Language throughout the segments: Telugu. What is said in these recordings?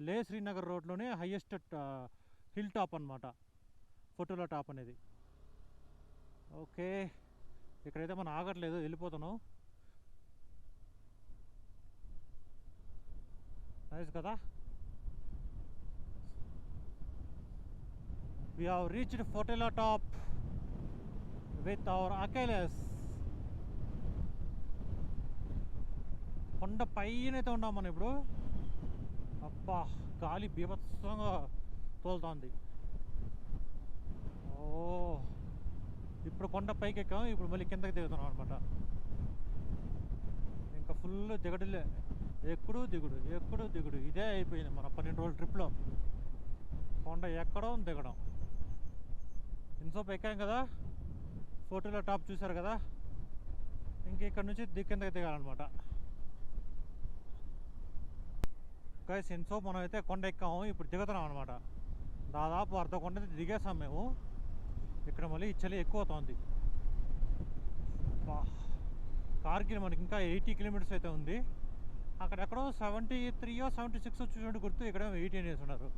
లే శ్రీనగర్ రోడ్లోనే హైయెస్ట్ హిల్ టాప్ అనమాట, ఫోటోలో టాప్ అనేది. ఓకే, ఇక్కడైతే మనం ఆగట్లేదు, వెళ్ళిపోతున్నాం. నైస్ కదా. We have reached Fotela top with our Achilles. కొండ పైనైతే ఉన్నాం మనం ఇప్పుడు. అబ్బా, గాలి బీభత్సంగా తోలుతోంది. ఓ, ఇప్పుడు కొండ పైకి ఎక్కాం, ఇప్పుడు మళ్ళీ కిందకి దిగుతున్నాం అనమాట. ఇంకా ఫుల్ దిగడులే, ఎక్కడు దిగుడు ఎక్కడు దిగుడు, ఇదే అయిపోయింది మన 12 రోజుల ట్రిప్లో. కొండ ఎక్కడం దిగడం. ఇన్సోప్ ఎక్కాం కదా, ఫోటోలో టాప్ చూసారు కదా, ఇంక ఇక్కడ నుంచి కిందకి దిగాలన్నమాట. గైస్, ఇన్సోప్ మనం అయితే కొండ ఎక్కాము, ఇప్పుడు దిగుతున్నాం అనమాట. దాదాపు అర్ధ కొండ దిగేసాం మేము. ఇక్కడ మళ్ళీ చలి ఎక్కువ అవుతుంది. కార్గిల్ మనకి ఇంకా 80 కిలోమీటర్స్ అయితే ఉంది. అక్కడెక్కడో 73 76 చూడండి గుర్తు, ఇక్కడ 80 వేస్తున్నారు.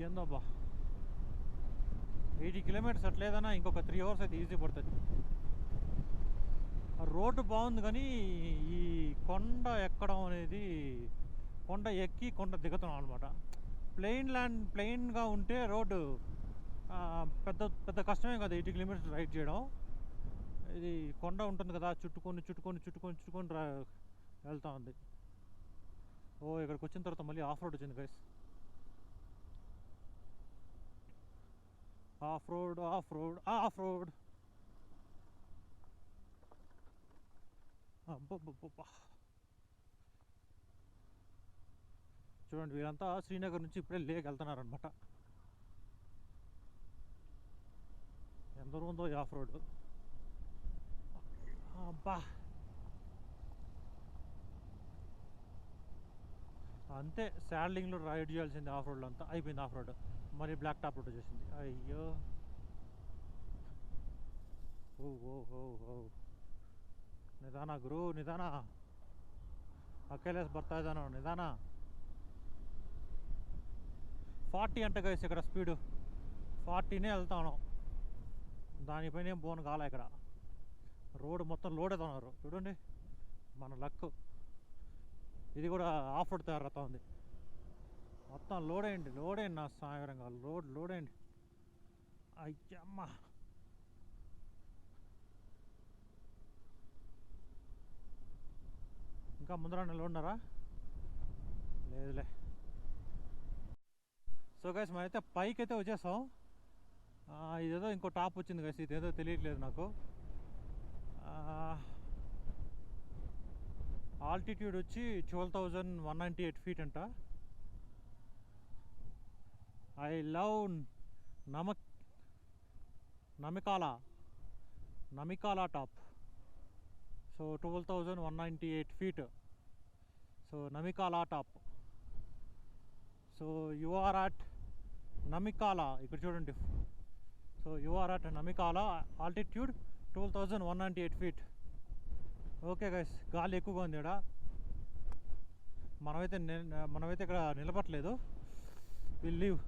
ఏందోబ్బా, 80 కిలోమీటర్స్ అట్లేదన్నా ఇంకొక 3 అవర్స్ అయితే ఈజీ పడుతుంది. రోడ్డు బాగుంది కానీ ఈ కొండ ఎక్కడం అనేది, కొండ ఎక్కి కొండ దిగుతున్నాం అనమాట. ప్లెయిన్గా ఉంటే రోడ్డు పెద్ద పెద్ద కష్టమే కదా 80 కిలోమీటర్స్ రైడ్ చేయడం. ఇది కొండ ఉంటుంది కదా, చుట్టుకొని వెళ్తా ఉంది. ఓ, ఇక్కడికి వచ్చిన తర్వాత మళ్ళీ ఆఫ్ రోడ్ వచ్చింది గైస్. Of road. అబ్బబ్బబ్బా, చూడండి వీళ్ళంతా శ్రీనగర్ నుంచి ఇప్పుడే లేక్ వెళ్తున్నారనమాట. ఎంత దూరం ఉందో ఈ ఆఫ్ రోడ్. అబ్బా, అంతే, శాడ్లింగ్లో రైడ్ చేయాల్సింది. ఆఫ్ రోడ్లో అంతా అయిపోయింది. ఆఫ్ రోడ్ మరి బ్లాక్ టాప్ రోడ్ వచ్చేసింది. అయ్యో, ఓ నిదాన గురు, నిదాన. అకేలేసి ಬರ್ತಾ ಇದ್ದಾನು, నిదాన. 40 అంట గైస్ ఇక్కడ స్పీడు, 40నే వెళ్తాను. దానిపైన ఏం బోన్ కాలే. ఇక్కడ రోడ్ మొత్తం లోడ్ అవుతున్నారు చూడండి, మన లక్. ఇది కూడా ఆఫ్ రోడ్ తయారవుతా ఉంది. మొత్తం లోడ్ అయ్యండి నా సాగరంగా, లోడ్ అయ్యండి. అయ్యమ్మ, ఇంకా ముందర నిలబడినారా? లేదులే. సో గైస్, మనమైతే పైకి అయితే వచ్చేసాం. ఇదేదో ఇంకో టాప్ వచ్చింది గైస్, ఇదేదో తెలియట్లేదు నాకు. ఆల్టిట్యూడ్ వచ్చి 12,198 feet అంట. I love Namikala top. So 12,198 feet. So Namikala top. So you are at Namikala, ఇక్కడ చూడండి. So you are at Namikala, altitude 12,198 feet. Okay guys, గాలి ఎక్కువగా ఉంది ఇక్కడ. మనమైతే ఇక్కడ నిలబట్టలేదు. Will leave,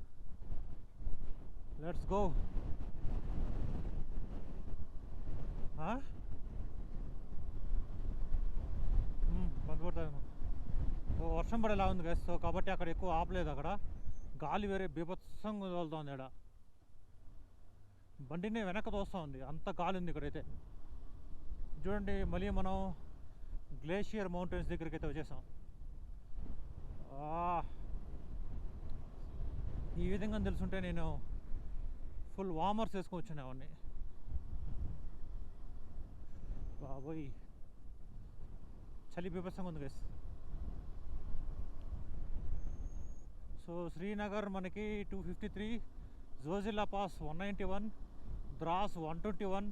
let's go. బందపడతాను. వర్షం పడేలా ఉంది గైస్. సో కాబట్టి అక్కడ ఎక్కువ ఆపలేదు. అక్కడ గాలి వేరే బీభత్సంగా తోలుతుంది. ఇక్కడ బండిని వెనక్కి తోస్తూ ఉంది, అంత గాలి ఉంది ఇక్కడైతే. చూడండి, మళ్ళీ మనం గ్లేషియర్ మౌంటైన్స్ దగ్గరికి అయితే వచ్చేసాం. ఈ విధంగా తెలుసుంటే నేను ఫుల్ వార్మర్స్ వేసుకొని వచ్చాను అవన్నీ. బాబోయ్, చలి బీభత్సంగా ఉంది గైస్. సో శ్రీనగర్ మనకి 253, జోజిలా పాస్ 191, ద్రాస్ 121,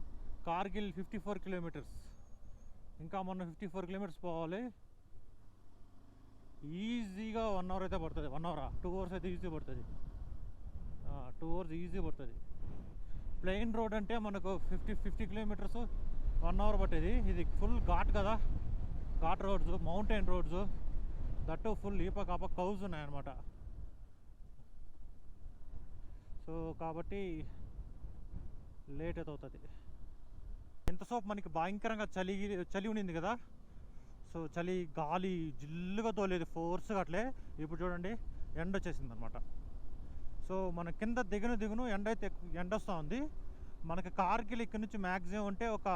కార్గిల్ 54 kilometers. ఇంకా మనం 54 kilometers పోవాలి. ఈజీగా 1 hour అయితే పడుతుంది. 1 hour 2 hours అయితే ఈజీ పడుతుంది. 2 hours ఈజీ పడుతుంది. ప్లెయిన్ రోడ్ అంటే మనకు 50 kilometers 1 hour పట్టేది. ఇది ఫుల్ ఘాట్ కదా, ghat roads, mountain roads. That full ఈ పక్క ఆ పక్క కౌస్ ఉన్నాయన్నమాట. సో కాబట్టి లేట్ అవుతుంది. ఎంతసేపు మనకి భయంకరంగా చలి ఉండింది కదా. సో చలి గాలి జిల్లుగా తోలేదు ఫోర్స్గా అట్లే. ఇప్పుడు చూడండి ఎండ వచ్చేసింది అనమాట. సో మన కింద దిగును ఎండ అయితే ఎండ వస్తూ ఉంది. మనకి కార్గిల్ ఇక్కడ నుంచి మ్యాక్సిమం అంటే ఒక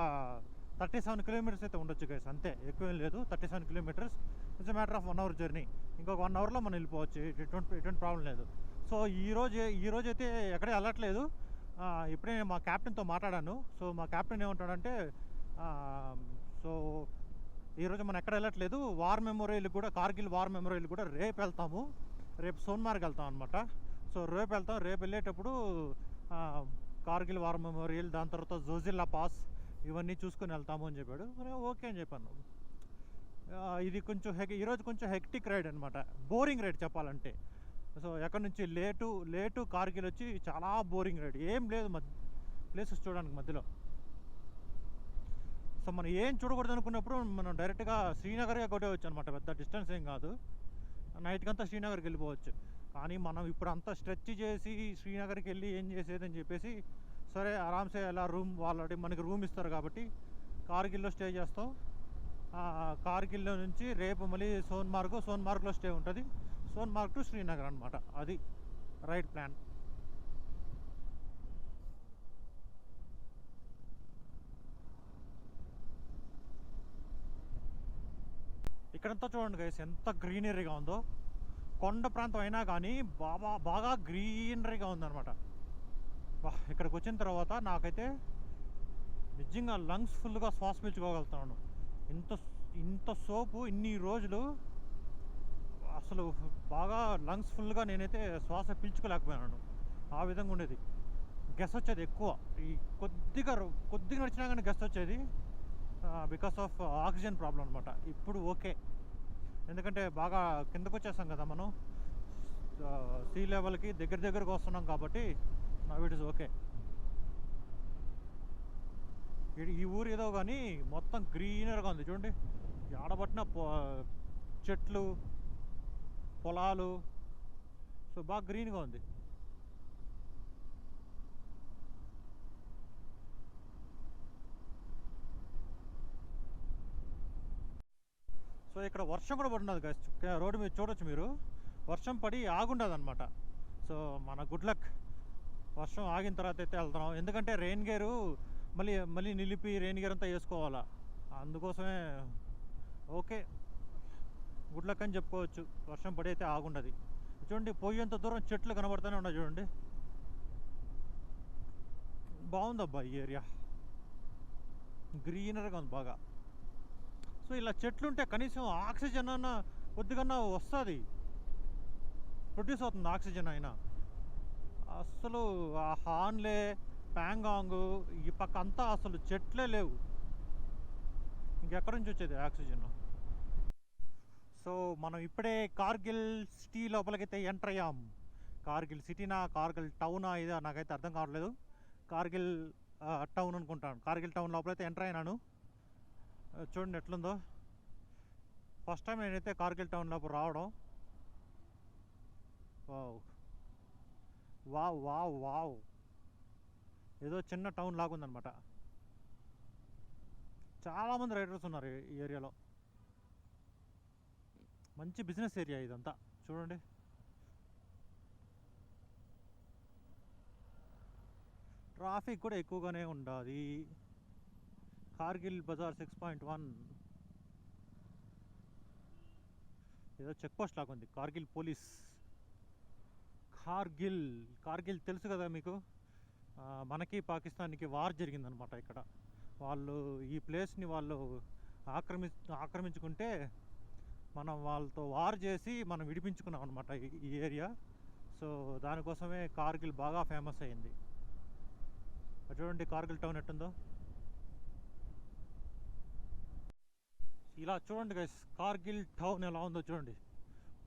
37 కిలోమీటర్స్ అయితే ఉండొచ్చు గైస్, అంతే, ఎక్కువేం లేదు. 37 kilometres, it's matter of 1 hour journey. ఇంకొక 1 అవర్లో మనం వెళ్ళిపోవచ్చు, ఎటువంటి ప్రాబ్లం లేదు. సో ఈరోజు అయితే ఎక్కడే వెళ్ళట్లేదు. ఇప్పుడే నేను మా క్యాప్టెన్తో మాట్లాడాను. సో మా క్యాప్టెన్ ఏమంటాడంటే, సో ఈరోజు మనం ఎక్కడ వెళ్ళట్లేదు, వార్ మెమోరియల్ కూడా, కార్గిల్ వార్ మెమోరియల్ కూడా రేపు వెళ్తాము. రేపు సోన్మార్గ్ వెళ్తాం అనమాట. సో రేపు వెళ్తాం. రేపు వెళ్ళేటప్పుడు కార్గిల్ వార్ మెమోరియల్, దాని తర్వాత జోజిల్లా పాస్, ఇవన్నీ చూసుకొని వెళ్తాము అని చెప్పాడు. ఓకే అని చెప్పాను. ఇది కొంచెం ఈరోజు కొంచెం హెక్టిక్ రైడ్ అనమాట, బోరింగ్ రైడ్ చెప్పాలంటే. సో ఎక్కడి నుంచి లేటు కార్గిల్ వచ్చి చాలా బోరింగ్ రైడ్, ఏం లేదు ప్లేసెస్ చూడడానికి మధ్యలో. సో మనం ఏం చూడకూడదు అనుకున్నప్పుడు మనం డైరెక్ట్గా శ్రీనగర్గా కొట్టేవచ్చు అనమాట, పెద్ద డిస్టెన్స్ ఏం కాదు. నైట్కి అంతా శ్రీనగర్కి వెళ్ళిపోవచ్చు. కానీ మనం ఇప్పుడు అంతా స్ట్రెచ్ చేసి శ్రీనగర్కి వెళ్ళి ఏం చేసేదని చెప్పేసి, సరే ఆరామ్సే ఎలా ఆల్రెడీ మనకి రూమ్ ఇస్తారు కాబట్టి కార్గిల్లో స్టే చేస్తాం. కార్గిల్లో నుంచి రేపు మళ్ళీ సోన్మార్గ్లో స్టే ఉంటుంది. సోన్మార్గ్ టు శ్రీనగర్ అనమాట. అది రైట్ ప్లాన్. ఇక్కడంతా చూడండి గైస్ ఎంత గ్రీనరీగా ఉందో. కొండ ప్రాంతం అయినా కానీ బాగా గ్రీనరీగా ఉందన్నమాట. ఇక్కడికి వచ్చిన తర్వాత నాకైతే నిజంగా లంగ్స్ ఫుల్గా శ్వాస పీల్చుకోగలుగుతున్నాను. ఇంత సోపు ఇన్ని రోజులు అసలు బాగా లంగ్స్ ఫుల్గా నేనైతే శ్వాస పీల్చుకోలేకపోయాను. ఆ విధంగా ఉండేది. గెస్ వచ్చేది ఎక్కువ, ఈ కొద్దిగా నడిచినా కానీ గెస్ వచ్చేది, బికాస్ ఆఫ్ ఆక్సిజన్ ప్రాబ్లం అనమాట. ఇప్పుడు ఓకే, ఎందుకంటే బాగా కిందకు వచ్చేస్తాం కదా మనం, సీ లెవెల్కి దగ్గరకు వస్తున్నాం కాబట్టి నవ్ ఇట్ ఇస్ ఓకే. ఈ ఊరు ఏదో కానీ మొత్తం గ్రీనర్గా ఉంది చూడండి. ఆడబట్టిన చెట్లు, పొలాలు, సో బాగా గ్రీన్గా ఉంది. సో ఇక్కడ వర్షం కూడా పడున్నది గైస్, రోడ్డు మీద చూడొచ్చు మీరు. వర్షం పడి ఆగుండదు అనమాట. సో మన గుడ్ లక్, వర్షం ఆగిన తర్వాత అయితే వెళ్తున్నాం. ఎందుకంటే రెయిన్ గేరు మళ్ళీ నిలిపి రెయిన్ గేర్ అంతా వేసుకోవాలా, అందుకోసమే ఓకే గుడ్ లక్ అని చెప్పుకోవచ్చు. వర్షం పడి అయితే ఆగుండదు. చూడండి పోయేంత దూరం చెట్లు కనబడుతూనే ఉన్నాయి చూడండి. బాగుందబ్బా ఈ ఏరియా, గ్రీనరీగా ఉంది బాగా. సో ఇలా చెట్లుంటే కనీసం ఆక్సిజన్ అన్న కొద్దిగా వస్తుంది, ప్రొడ్యూస్ అవుతుంది ఆక్సిజన్ అయినా. అసలు ఆ హాన్లే, ప్యాంగాంగ్, ఈ పక్క అంతా అసలు చెట్లే లేవు, ఇంకెక్కడి నుంచి వచ్చేది ఆక్సిజన్. సో మనం ఇప్పుడే కార్గిల్ సిటీ లోపలికైతే ఎంటర్ అయ్యాం. కార్గిల్ సిటీనా, కార్గిల్ టౌనా, ఇదా నాకైతే అర్థం కావట్లేదు. కార్గిల్ టౌన్ అనుకుంటాను. కార్గిల్ టౌన్ లోపలైతే ఎంటర్ అయినాను. చూడండి ఎట్లుందో. ఫస్ట్ టైం నేనైతే కార్గిల్ టౌన్ లోపల రావడం. వావ్ ఏదో చిన్న టౌన్ లాగుందనమాట. చాలామంది రైడర్స్ ఉన్నారు ఈ ఏరియాలో. మంచి బిజినెస్ ఏరియా ఇదంతా చూడండి. ట్రాఫిక్ కూడా ఎక్కువగానే ఉండాలి. కార్గిల్ బజార్ 6.1 ఏదో చెక్ పోస్ట్ లాగా ఉంది. కార్గిల్ పోలీస్. కార్గిల్ తెలుసు కదా మీకు, మనకి పాకిస్తాన్కి వార్ జరిగిందనమాట. ఇక్కడ వాళ్ళు ఈ ప్లేస్ని ఆక్రమించుకుంటే మనం వాళ్ళతో వార్ చేసి మనం విడిపించుకున్నాం అనమాట ఈ ఏరియా. సో దానికోసమే కార్గిల్ బాగా ఫేమస్ అయింది. చూడండి కార్గిల్ టౌన్ ఎట్టుందో. ఇలా చూడండి గైస్, కార్గిల్ టౌన్ ఎలా ఉందో చూడండి.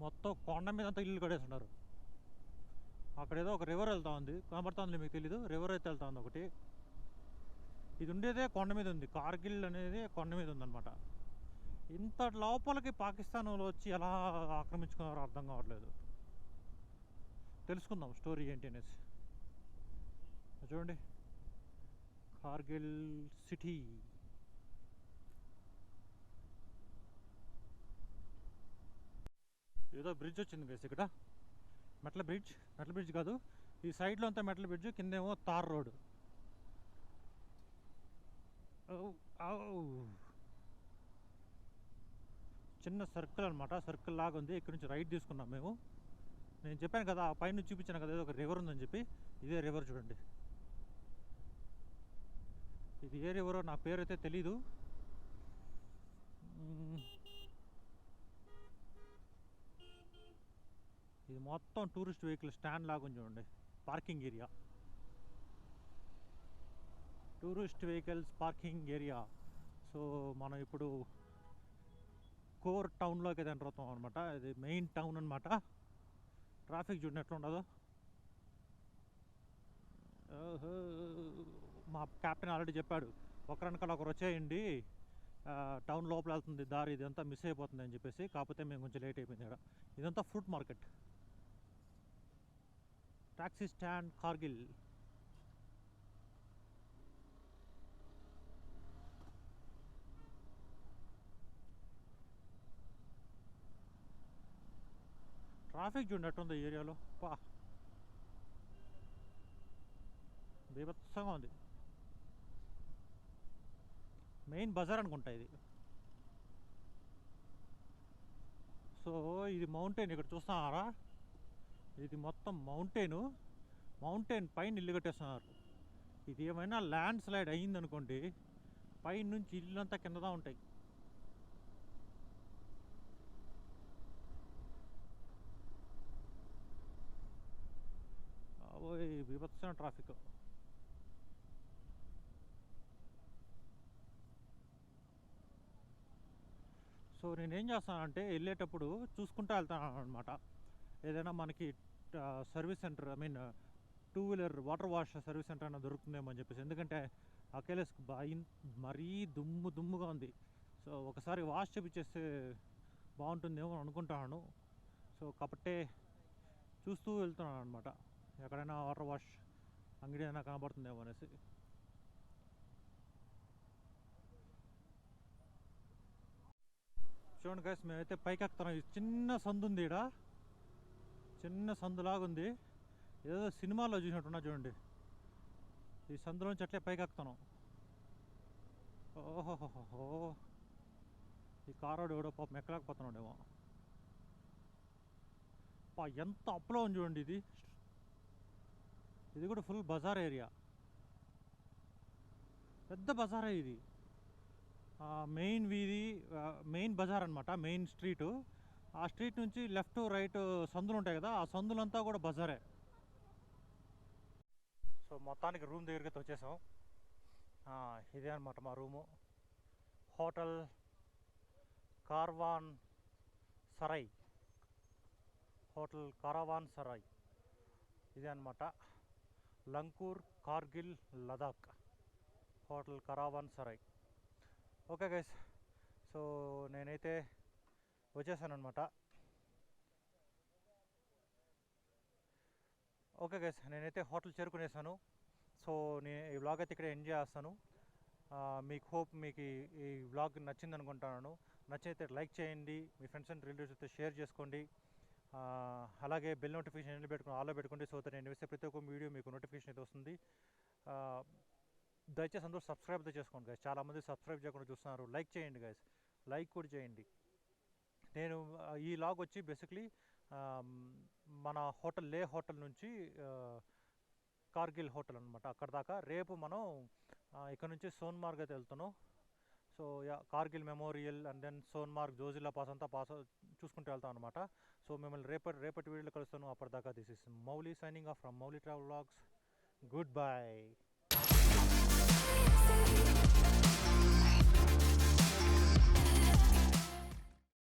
మొత్తం కొండ మీద అంతా ఇల్లు కట్టేస్తున్నారు. అక్కడ ఏదో ఒక రివర్ వెళ్తా ఉంది, కనబడుతుంది మీకు తెలీదు, రివర్ అయితే వెళ్తా ఉంది ఒకటి. ఇది ఉండేదే కొండ మీద ఉంది, కార్గిల్ అనేది కొండ మీద ఉందన్నమాట. ఇంత లోపలికి పాకిస్తాన్ వాళ్ళు వచ్చి ఎలా ఆక్రమించుకున్నారో అర్థం కావట్లేదు. తెలుసుకుందాం స్టోరీ ఏంటి అనేసి. చూడండి, కార్గిల్ సిటీ. ఏదో బ్రిడ్జ్ వచ్చింది గైస్ ఇక్కడ, మెట్ల బ్రిడ్జ్ కాదు, ఈ సైడ్లో అంతా మెట్ల బ్రిడ్జ్, కిందేమో తార్ రోడ్. చిన్న సర్కిల్ అనమాట, సర్కిల్ లాగా ఉంది. ఇక్కడ నుంచి రైట్ తీసుకున్నాం మేము. నేను చెప్పాను కదా, ఆ పైన చూపించాను కదా ఏదో ఒక రివర్ ఉందని చెప్పి. ఇదే రివర్ చూడండి. ఇది ఏ రివరో నా పేరు అయితే తెలీదు. ఇది మొత్తం టూరిస్ట్ వెహికల్ స్టాండ్ లాగా ఉంది చూడండి, parking area, tourist vehicles parking area. So మనం ఇప్పుడు కోర్ టౌన్లోకి అయితే ఎంటర్ అవుతాం అనమాట. ఇది మెయిన్ టౌన్ అనమాట. ట్రాఫిక్ చూడండి ఎట్లా ఉండదో. మా క్యాప్టెన్ ఆల్రెడీ చెప్పాడు, ఒకరనకాల ఒకరు వచ్చేయండి, టౌన్ లోపల వెళ్తుంది దారి, ఇదంతా మిస్ అయిపోతుంది అని చెప్పేసి. కాకపోతే మేము కొంచెం లేట్ అయిపోయింది ఇక్కడ. ఇదంతా fruit market, taxi stand Kargil. Traffic చూడట్టుంది ఈ ఏరియాలో, పా బీభత్సంగా ఉంది. మెయిన్ బజార్ అనుకుంటా ఇది. సో ఇది మౌంటైన్, ఇక్కడ చూస్తున్నారా, ఇది మొత్తం మౌంటైన్ పైన ఇల్లు కట్టేస్తున్నారు. ఇది ఏమైనా ల్యాండ్ స్లైడ్ అయ్యిందనుకోండి, పైన నుంచి ఇల్లంతా కిందదా ఉంటాయి. ఓయ్ బీభత్సమైన ట్రాఫిక్. సో నేనేం చేస్తానంటే వెళ్ళేటప్పుడు చూసుకుంటూ వెళ్తాను అనమాట. ఏదైనా మనకి service centre, I mean 2 wheeler water wash service centre అయినా దొరుకుతుందేమో అని చెప్పేసి. ఎందుకంటే అకేలేస్ మరీ దుమ్ముగా ఉంది. సో ఒకసారి వాష్ చేపిచ్చేస్తే బాగుంటుందేమో అనుకుంటున్నాను. సో కాబట్టి చూస్తూ వెళ్తున్నాను అనమాట, ఎక్కడైనా వాటర్ వాష్ అంగడి అయినా కనబడుతుందేమో అనేసి. చూడండి గైస్, మేమైతే పైకి ఎక్కుతున్నాం. చిన్న సందు ఉంది ఇక్కడ, చిన్న సందులాగా ఉంది, ఏదో సినిమాలో చూసినట్టున్నా. చూడండి, ఈ సందులోంచి అట్లే పైకి ఎక్కుతున్నాం. ఓహోహోహో, ఈ కారోడు ఎవడో పాపం ఎక్కలేకపోతున్నాడేమో. ఎంత అప్లో ఉంది చూడండి. ఇది కూడా ఫుల్ బజార్ ఏరియా, పెద్ద బజారే ఇది. మెయిన్ వీధి, మెయిన్ బజార్ అనమాట, మెయిన్ స్ట్రీటు. ఆ స్ట్రీట్ నుంచి లెఫ్ట్ రైట్ సందులు ఉంటాయి కదా, ఆ సందులంతా కూడా బజారే. సో మొత్తానికి రూమ్ దగ్గరికి వచ్చేసాం. ఇదే అనమాట మా room, hotel caravan Sarai, hotel caravan Sarai. ఇదే అనమాట, Lankoor Kargil Ladakh, hotel caravan Sarai. Okay guys, so నేనైతే వచ్చేసాను అనమాట. ఓకే గైస్, నేనైతే హోటల్ చేరుకునేసాను. సో నేను ఈ వ్లాగ్ అయితే ఇక్కడ ఎంజాయ్ చేస్తాను. మీకు ఈ వ్లాగ్ నచ్చింది అనుకుంటున్నాను. నచ్చితే లైక్ చేయండి, మీ ఫ్రెండ్స్ అండ్ రిలేటివ్స్తో షేర్ చేసుకోండి. అలాగే బెల్ నోటిఫికేషన్ పెట్టుకుని ఆల్లో పెట్టుకోండి. సో నేను వేసే ప్రతి ఒక్క వీడియో మీకు నోటిఫికేషన్ అయితే వస్తుంది. దయచేసి అందరూ సబ్స్క్రైబ్ అయితే చేసుకోండి గైస్. చాలామంది సబ్స్క్రైబ్ చేయకుండా చూస్తున్నారు. లైక్ చేయండి గైస్, లైక్ కూడా చేయండి. నేను ఈ లాగ్ వచ్చి బేసిక్లీ మన హోటల్ లే హోటల్ నుంచి కార్గిల్ హోటల్ అనమాట, అక్కడ దాకా. రేపు మనం ఇక్కడ నుంచి సోన్మార్గ్ అయితే వెళ్తున్నాం. So Kargil memorial and then Sonmarg, Zojila pass అంతా చూసుకుంటూ వెళ్తాం అనమాట. సో మిమ్మల్ని రేపటి వీడియోలో కలుస్తాను. అప్పటిదాకా this is Mouli signing off from Mouli travel vlogs. Good bye.